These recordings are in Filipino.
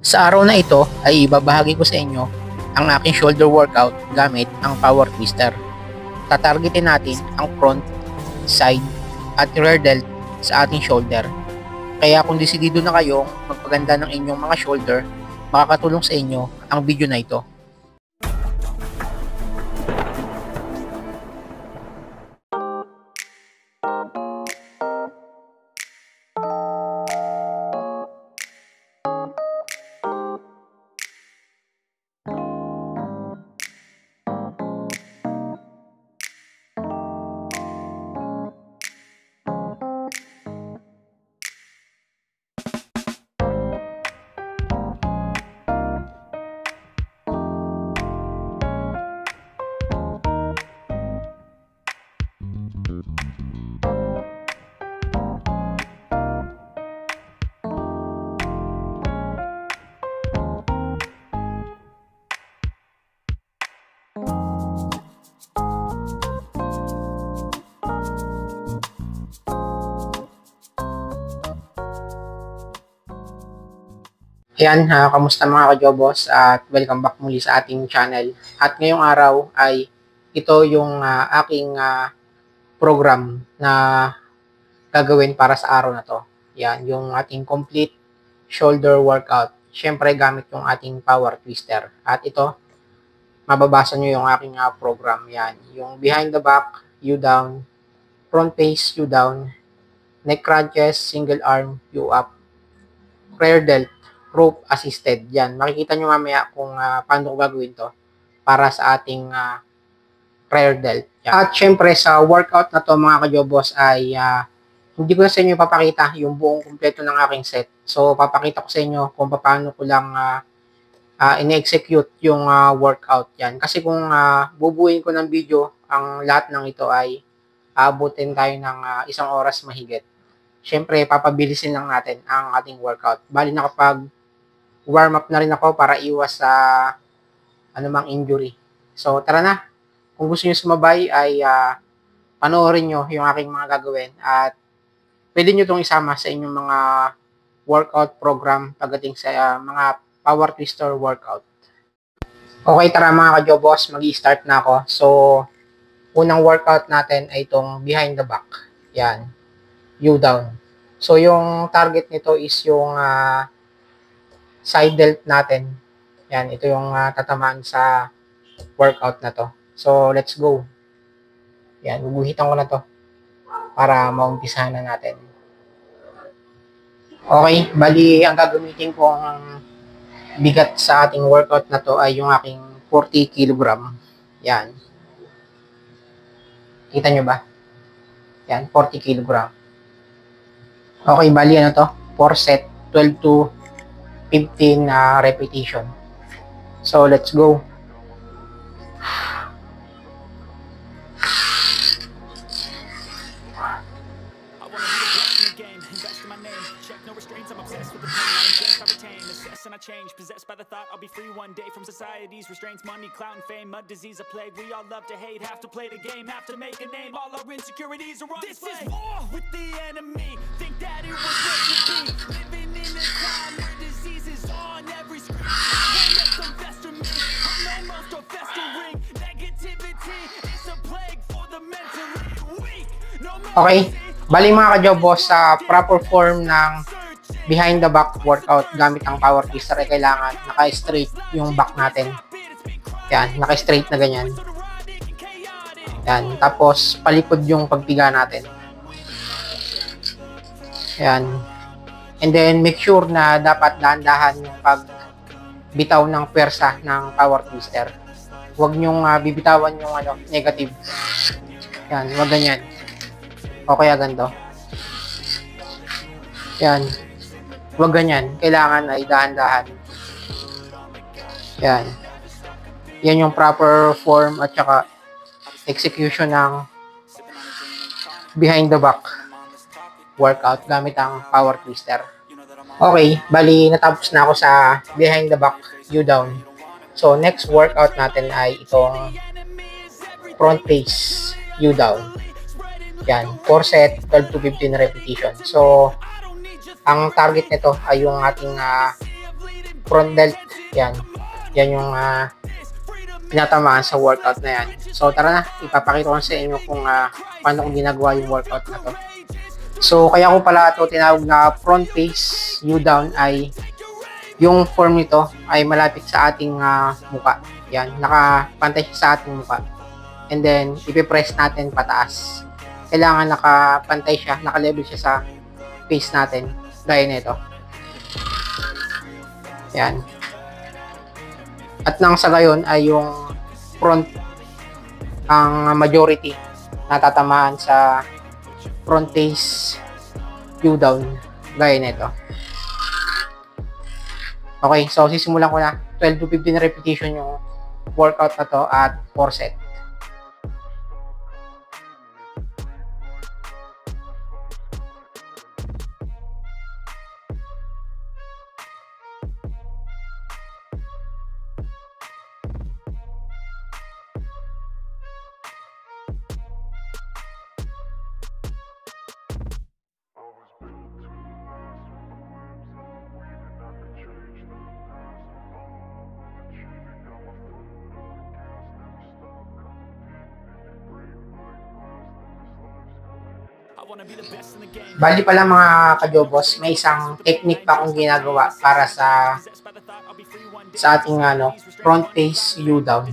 Sa araw na ito ay ibabahagi ko sa inyo ang aking shoulder workout gamit ang power twister. Tatargetin natin ang front, side at rear delt sa ating shoulder. Kaya kung desidido na kayong magpaganda ng inyong mga shoulder, makakatulong sa inyo ang video na ito. Ayan, kamusta mga kajobos at welcome back muli sa ating channel. At ngayong araw ay ito yung aking program na gagawin para sa araw na to. Yan, yung ating complete shoulder workout. Siyempre gamit yung ating power twister. At ito, mababasa nyo yung aking program. Yan, yung behind the back, you down, front face, you down, neck crunches, single arm, you up, rear delt, rope assisted. Yan, makikita nyo mamaya kung paano ko gagawin to para sa ating rear delt. Yan. At syempre sa workout na to mga kajobos ay hindi ko na sa inyo papakita yung buong kumpleto ng aking set. So papakita ko sa inyo kung paano ko lang in-execute yung workout. Yan. Kasi kung bubuuin ko ng video, ang lahat ng ito ay aabutin tayo ng 1 oras mahigit. Syempre papabilisin lang natin ang ating workout. Bali nakapag warm up na rin ako para iwas sa anumang injury. So tara na. Kung gusto niyo sumabay ay panoorin niyo yung aking mga gagawin at pwede niyo itong isama sa inyong mga workout program pagdating sa mga power twister workout. Okay, tara mga kajobos, mag-i-start na ako. So unang workout natin ay itong behind the back. Yan. You down. So yung target nito is yung side delt natin. Yan, ito yung tatamaan sa workout na to. So, let's go. Yan, guguhitan ko na to para maumpisahan na natin. Okay, bali ang gagamitin kong bigat sa ating workout na to ay yung aking 40 kg. Yan. Kita nyo ba? Yan, 40 kg. Okay, bali ano to? 4 set, 12 to 15 repetition. So, let's go. Change, possessed by the thought I'll be free one day from society's restraints, money, clout, and fame, a disease, a plague. We all love to hate, have to play the game, have to make a name. All our insecurities are on display. This is war with the enemy. Think that it was meant to be. Living in a time where disease is on every screen. Won't let them fester me. I'm no most of festering. Negativity is a plague for the mentally weak. No more. Okay, bali mga kajobos, sa proper form ng behind the back workout gamit ang power twister ay kailangan naka-straight yung back natin. Yan, naka-straight na ganyan. Yan, tapos palikod yung pagpiga natin. Yan. And then make sure na dapat dahan-dahan yung pagbitaw ng pwersa ng power twister. Huwag nyong bibitawan yung negative. Yan, huwag ganyan. O kaya ganito. Yan. Huwag ganyan. Kailangan ay dahan-dahan. Yan. Yan yung proper form at saka execution ng behind the back workout gamit ang power twister. Okay, bali natapos na ako sa behind the back, you down. So next workout natin ay itong front face, you down. Yan, 4 set, 12 to 15 repetition. So ang target nito ay yung ating front delt. Yan. Yan yung tinatamaan sa workout na yan. So tara na, ipapakita ko sa inyo kung paano ko ginagawa yung workout na to. So kaya ko pala ito tinawag na front face U down ay yung form nito ay malapit sa ating muka. Yan, nakapantay siya sa ating muka. And then, ipipress natin pataas. Kailangan nakapantay siya, nakalevel siya sa face natin. Gaya nito. Yan. At nang sa gayon ay yung front ang majority natatamaan sa front face U down. Gaya nito. Okay, so sisimulan ko na. 12 to 15 repetition yung workout na to at 4 set. Bali pala mga kajobos, may isang technique pa akong ginagawa para sa ating front face U down.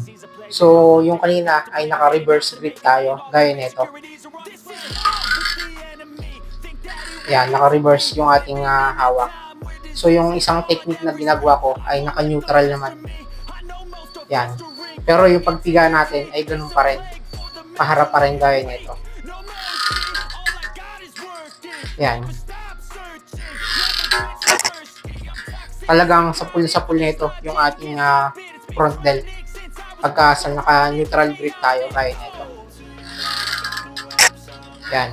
So yung kanina ay naka-reverse grip tayo, gaya nito. Yan, naka-reverse yung ating hawak. So yung isang technique na ginagawa ko ay naka-neutral naman. Yan. Pero yung pagpiga natin ay ganun pa rin. Paharap pa rin gaya nito. Yan. Talagang sapul-sapul nito yung ating front delt. Pagka sa naka-neutral grip tayo, gaya nito. Yan.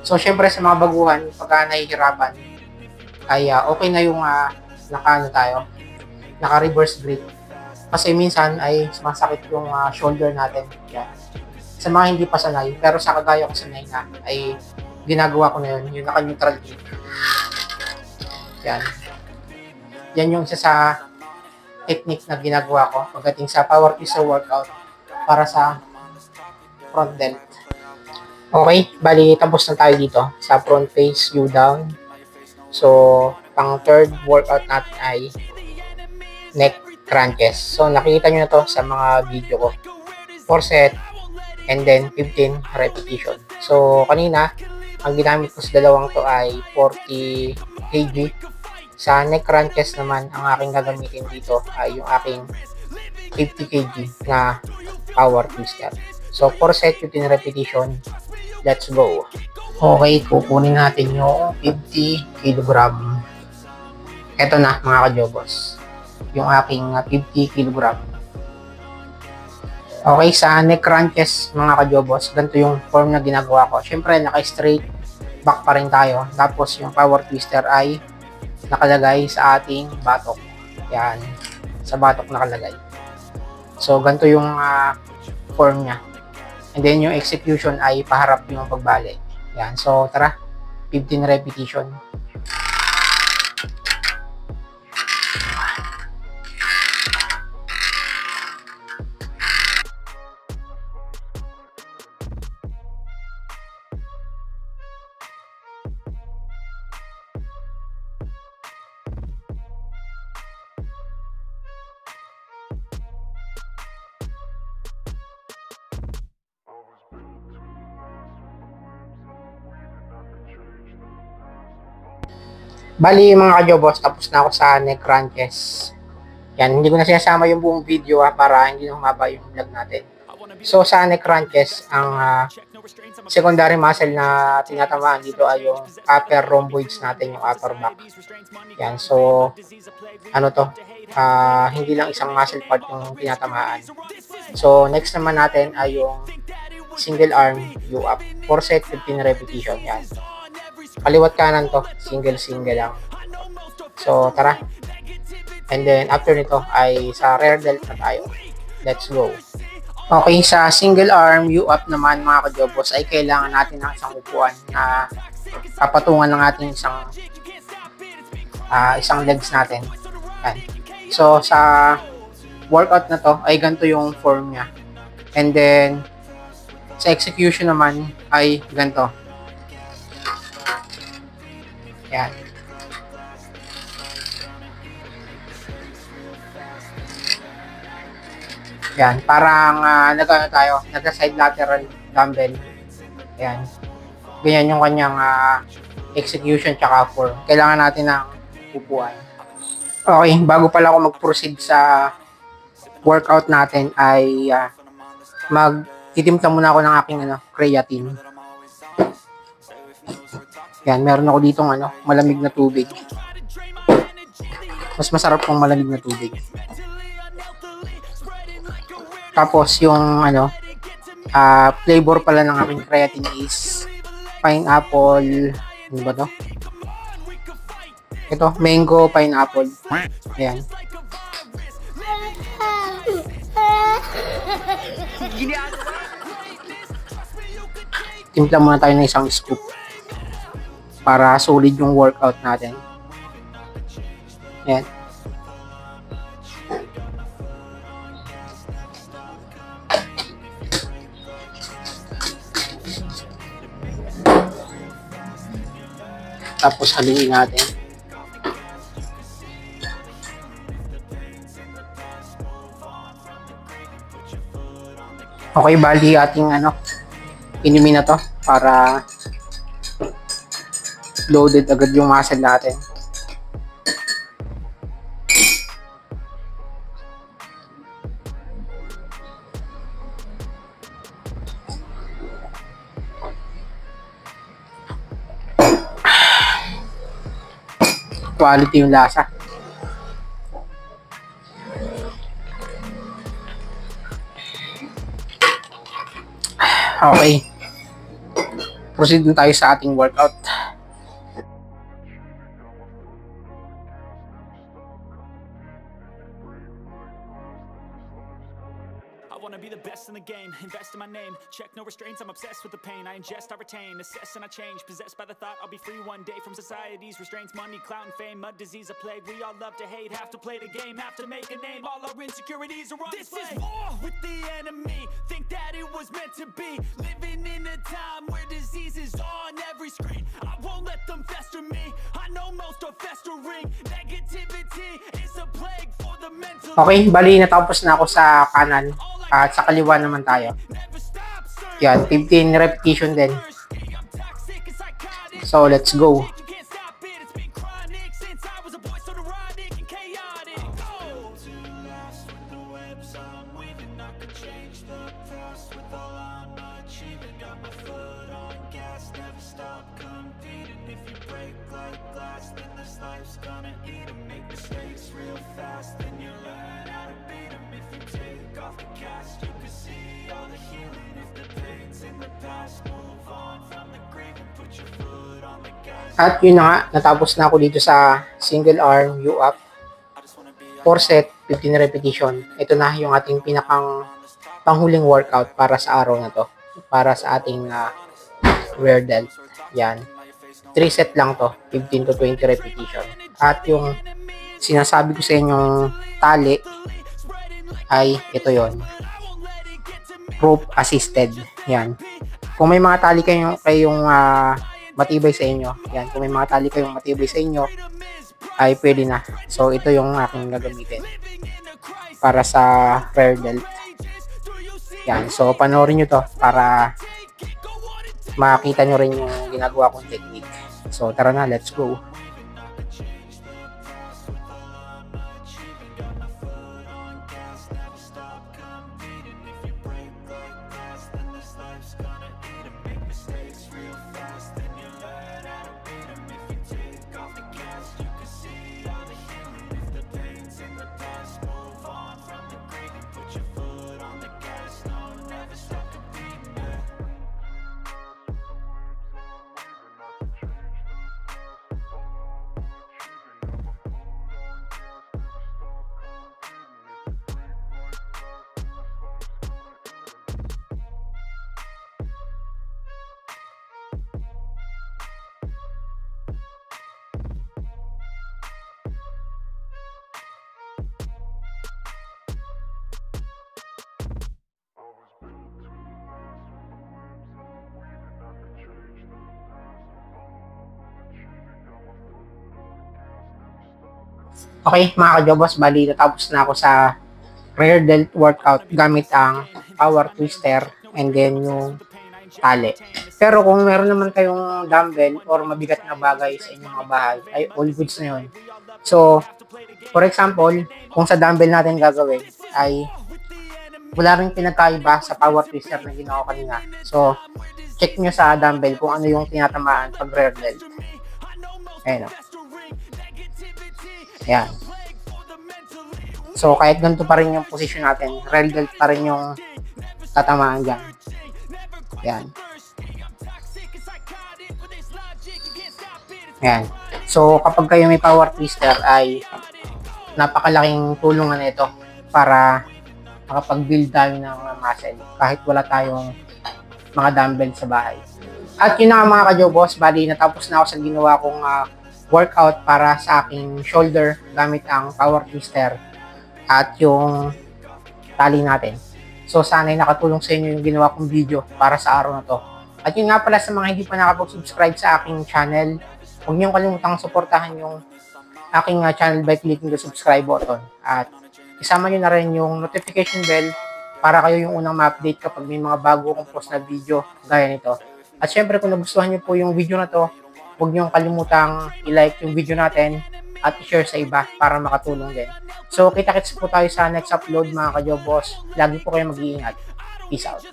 So, syempre sa mga baguhan, pagka nahihirapan, ay okay na yung naka-reverse grip. Kasi minsan ay sumasakit yung shoulder natin. Yan. Sa mga hindi pa sanay, pero sa kagaya ko sanay na, ay ginagawa ko na yun, yung naka-neutral grip. Yan. Yan yung isa sa technique na ginagawa ko pagdating sa power pistol workout para sa front delt. Okay, bali tapos na tayo dito sa front face U down. So, pang third workout natin ay neck crunches. So, nakikita nyo na to sa mga video ko. 4 set, and then 15 repetition. So, kanina, ang ginamit ko sa dalawang to ay 40 kg. Sa neck crunches naman, ang aking gagamitin dito ay yung aking 50 kg na power twister. So, 4 set, 15 repetition. Let's go. Okay, kukunin natin yung 50 kg. Ito na, mga kajobos. Yung aking 50 kg. Okay, sa neck crunches mga kajobos, ganito yung form na ginagawa ko. Siyempre, naka-straight back pa rin tayo. Tapos yung power twister ay nakalagay sa ating batok. Yan, sa batok nakalagay. So, ganito yung form niya. And then yung execution ay paharap yung pagbalik. Yan, so tara, 15 repetition. Bali mga kajobos, tapos na ako sa neck crunches. Yan, hindi ko na sinasama yung buong video para hindi na humaba yung vlog natin. So sa neck crunches, ang secondary muscle na tinatamaan dito ay yung upper rhomboids natin, yung upper back. Yan, so ano to, hindi lang isang muscle part yung tinatamaan. So next naman natin ay yung single arm U up. 4 set, 15 repetition. Yan. Kaliwat kanan to, single lang. So tara. And then after nito ay sa rear delt na tayo. Let's go. Okay, sa single arm U-up naman mga kajobos ay kailangan natin ng isang upuan na kapatungan ng ating isang legs natin. Yan. So sa workout na to ay ganito yung form niya. And then sa execution naman ay ganito. Yan. Yan, parang nagka-side lateral dumbbell. Yan. Ganyan yung kanyang execution tsaka form. Kailangan natin ng upuan. Okay, bago pala ako mag-proceed sa workout natin ay magtitimpla muna ako ng aking creatine. Yan, meron ako ditong malamig na tubig. Mas masarap kung malamig na tubig. Tapos yung flavor pala ng aking creatine is pineapple, ano ba to? Ito, mango pineapple. Ayan. Timpla muna tayo ng isang scoop para solid yung workout natin. Ayan. Tapos haluin natin. Okay, bali ating inumin na to para loaded agad yung muscle natin. Quality yung lasa. Okay. Proceed na tayo sa ating workout. I wanna be the best in the game, invest in my name, check no restraints, I'm obsessed with the pain, I ingest, I retain, assess and I change, possessed by the thought I'll be free one day from society's restraints, money, clout and fame, mud, disease, a plague, we all love to hate, have to play the game, have to make a name, all our insecurities are on display. This is war with the enemy, think that it was meant to be, living in a time where disease is on every screen, I won't let them fester me, I know most are festering, negativity is a plague for the mental. Okay, bali natapos na ako sa kanan. At sa kaliwa naman tayo. Yan, 15 repetition din. So, let's go. At yun na nga, natapos na ako dito sa single arm U-up. 4 set, 15 repetition. Ito na yung ating pinakang panghuling workout para sa araw na to. Para sa ating rear delt. Yan. 3 set lang to, 15 to 20 repetition. At yung sinasabi ko sa inyong tali ay ito yon, rope assisted. Yan. Kung may mga tali kayong matibay sa inyo, yan, kung may mga tali kayong matibay sa inyo ay pwede na. So ito yung aking gagamitin para sa rear delt. Yan, so panoorin nyo to para makita nyo rin yung ginagawa kong technique. So tara na, let's go. Okay, mga kajobos, bali natapos na ako sa rear delt workout gamit ang power twister and then yung tali. Pero kung meron naman kayong dumbbell or mabigat na bagay sa inyong mga bahay, ay all goods na yun. So, for example, kung sa dumbbell natin gagawin, ay wala rin pinagkaiba sa power twister na ginawa kanina. So, check nyo sa dumbbell kung ano yung tinatamaan pag rear delt. Ayan o. Ayan. So, kahit ganito pa rin yung position natin, rear delt pa rin yung tatamaan dyan. Ayan. Ayan. So, kapag kayo may power twister ay napakalaking tulungan nito para makapag-build tayo ng muscle kahit wala tayong mga dumbbell sa bahay. At yun na nga mga kajobos, bali natapos na ako sa ginawa kong workout para sa aking shoulder gamit ang power twister at yung tali natin. So sana'y nakatulong sa inyo yung ginawa kong video para sa araw na to. At yun nga pala, sa mga hindi pa nakapag-subscribe sa aking channel, huwag niyong kalimutang suportahan yung aking channel by clicking the subscribe button. At isama nyo na rin yung notification bell para kayo yung unang ma-update kapag may mga bago akong post na video gaya nito. At syempre kung nagustuhan nyo po yung video na to, huwag nyo kalimutang i-like yung video natin at i-share sa iba para makatulong din. So kita-kits po tayo sa next upload mga kajobos. Lagi po kayo mag-iingat. Peace out.